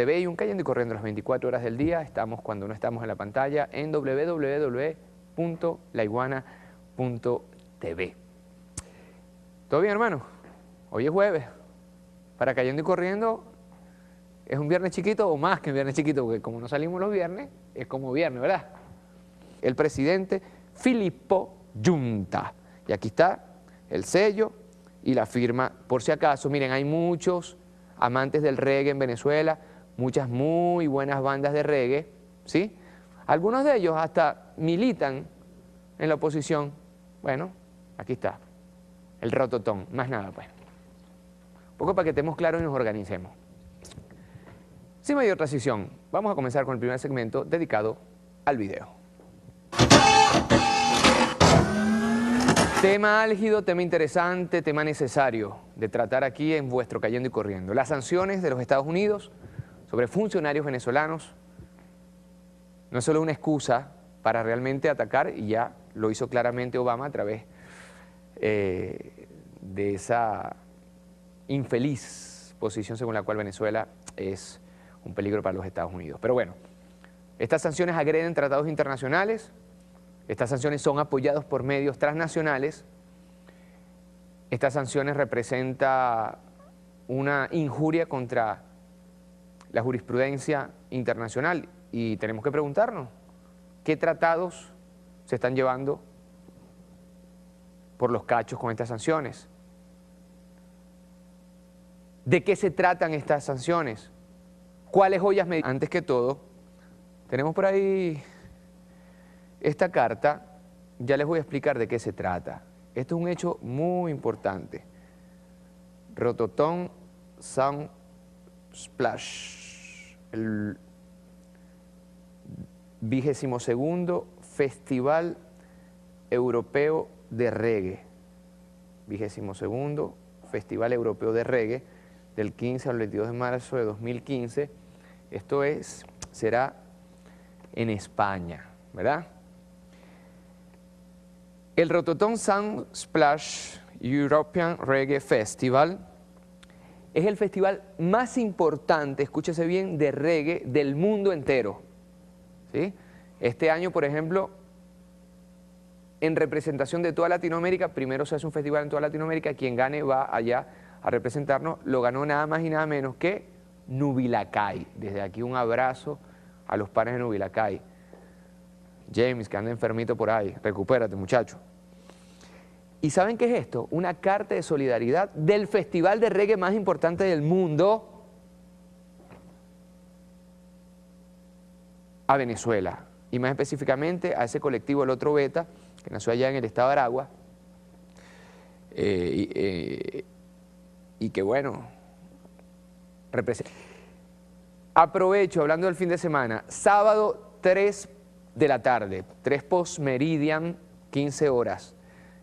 y un Cayendo y Corriendo las 24 horas del día. Estamos cuando no estamos en la pantalla en www.laiguana.tv. ¿Todo bien, hermano? Hoy es jueves. Para Cayendo y Corriendo es un viernes chiquito o más que un viernes chiquito, porque como no salimos los viernes, es como viernes, ¿verdad? El presidente Filippo Giunta. Y aquí está el sello y la firma, por si acaso. Miren, hay muchos amantes del reggae en Venezuela, muchas muy buenas bandas de reggae, ¿sí? Algunos de ellos hasta militan en la oposición. Bueno, aquí está, el Rototón, más nada pues. Un poco para que estemos claros y nos organicemos. Sin mayor transición, vamos a comenzar con el primer segmento dedicado al video. Tema álgido, tema interesante, tema necesario de tratar aquí en vuestro Cayendo y Corriendo. Las sanciones de los Estados Unidos sobre funcionarios venezolanos no es solo una excusa para realmente atacar, y ya lo hizo claramente Obama a través de esa infeliz posición según la cual Venezuela es un peligro para los Estados Unidos. Pero bueno, estas sanciones agreden tratados internacionales. Estas sanciones son apoyadas por medios transnacionales. Estas sanciones representan una injuria contra la jurisprudencia internacional y tenemos que preguntarnos, ¿qué tratados se están llevando por los cachos con estas sanciones? ¿De qué se tratan estas sanciones? ¿Cuáles joyas? Antes que todo, tenemos por ahí esta carta, ya les voy a explicar de qué se trata. Esto es un hecho muy importante. Rototom Sound Splash, el 22º Festival Europeo de Reggae. 22º Festival Europeo de Reggae, del 15 al 22 de marzo de 2015. Esto será en España, ¿verdad? El Rototom Sound Splash European Reggae Festival es el festival más importante, escúchese bien, de reggae del mundo entero, ¿sí? Este año, por ejemplo, en representación de toda Latinoamérica, primero se hace un festival en toda Latinoamérica, quien gane va allá a representarnos, lo ganó nada más y nada menos que Nubilacay. Desde aquí un abrazo a los panes de Nubilacay. James, que anda enfermito por ahí, recupérate, muchacho. ¿Y saben qué es esto? Una carta de solidaridad del festival de reggae más importante del mundo a Venezuela, y más específicamente a ese colectivo, el Otro Beta, que nació allá en el estado de Aragua, y que bueno, representa. Aprovecho, hablando del fin de semana, sábado 3 de la tarde, 3 post-meridian, 15 horas.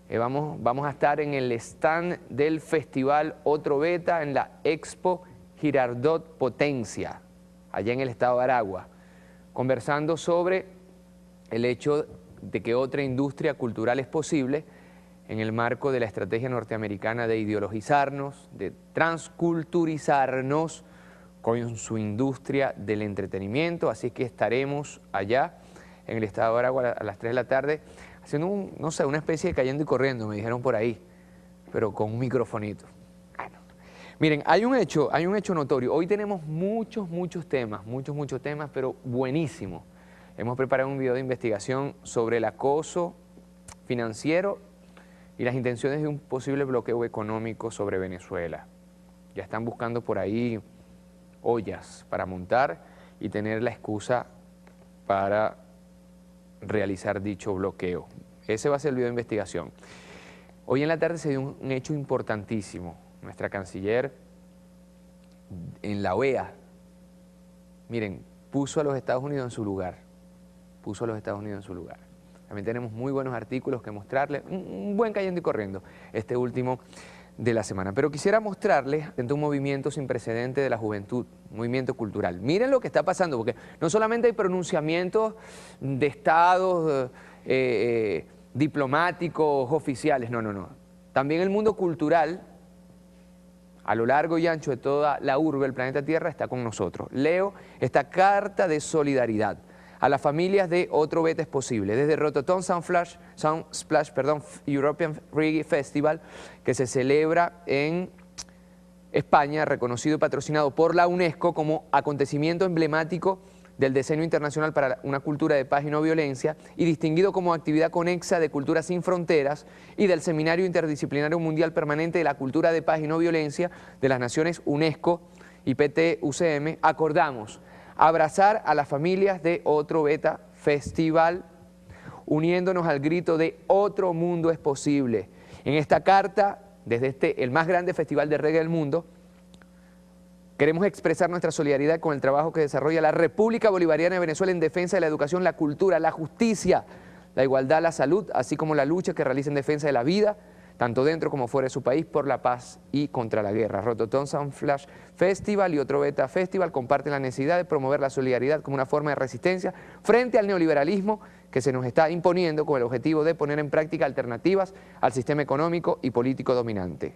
Vamos a estar en el stand del festival Otro Beta en la Expo Girardot Potencia, allá en el estado de Aragua, conversando sobre el hecho de que otra industria cultural es posible en el marco de la estrategia norteamericana de ideologizarnos, de transculturizarnos con su industria del entretenimiento. Así que estaremos allá en el estado de Aragua a las 3 de la tarde, haciendo no sé, una especie de Cayendo y Corriendo, me dijeron por ahí, pero con un microfonito. Bueno. Miren, hay un hecho notorio. Hoy tenemos muchos temas, pero buenísimos. Hemos preparado un video de investigación sobre el acoso financiero y las intenciones de un posible bloqueo económico sobre Venezuela. Ya están buscando por ahí ollas para montar y tener la excusa para realizar dicho bloqueo. Ese va a ser el video de investigación. Hoy en la tarde se dio un hecho importantísimo. Nuestra canciller en la OEA, miren, puso a los Estados Unidos en su lugar. También tenemos muy buenos artículos que mostrarles, un buen Cayendo y Corriendo, este último de la semana. Pero quisiera mostrarles un movimiento sin precedente de la juventud, un movimiento cultural. Miren lo que está pasando, porque no solamente hay pronunciamientos de estados diplomáticos, oficiales, no. También el mundo cultural a lo largo y ancho de toda la urbe del planeta Tierra está con nosotros. Leo esta carta de solidaridad a las familias de Otro Beta es Posible, desde Rototom Soundsplash, European Reggae Festival, que se celebra en España, reconocido y patrocinado por la UNESCO como acontecimiento emblemático del Decenio Internacional para una Cultura de Paz y No Violencia y distinguido como actividad conexa de Culturas Sin Fronteras y del Seminario Interdisciplinario Mundial Permanente de la Cultura de Paz y No Violencia de las Naciones UNESCO y PT-UCM, acordamos abrazar a las familias de Otro Beta Festival, uniéndonos al grito de Otro Mundo es Posible. En esta carta, desde el más grande festival de reggae del mundo, queremos expresar nuestra solidaridad con el trabajo que desarrolla la República Bolivariana de Venezuela en defensa de la educación, la cultura, la justicia, la igualdad, la salud, así como la lucha que realiza en defensa de la vida, tanto dentro como fuera de su país, por la paz y contra la guerra. Rototom Soundsplash Festival y Otro Beta Festival comparten la necesidad de promover la solidaridad como una forma de resistencia frente al neoliberalismo que se nos está imponiendo con el objetivo de poner en práctica alternativas al sistema económico y político dominante.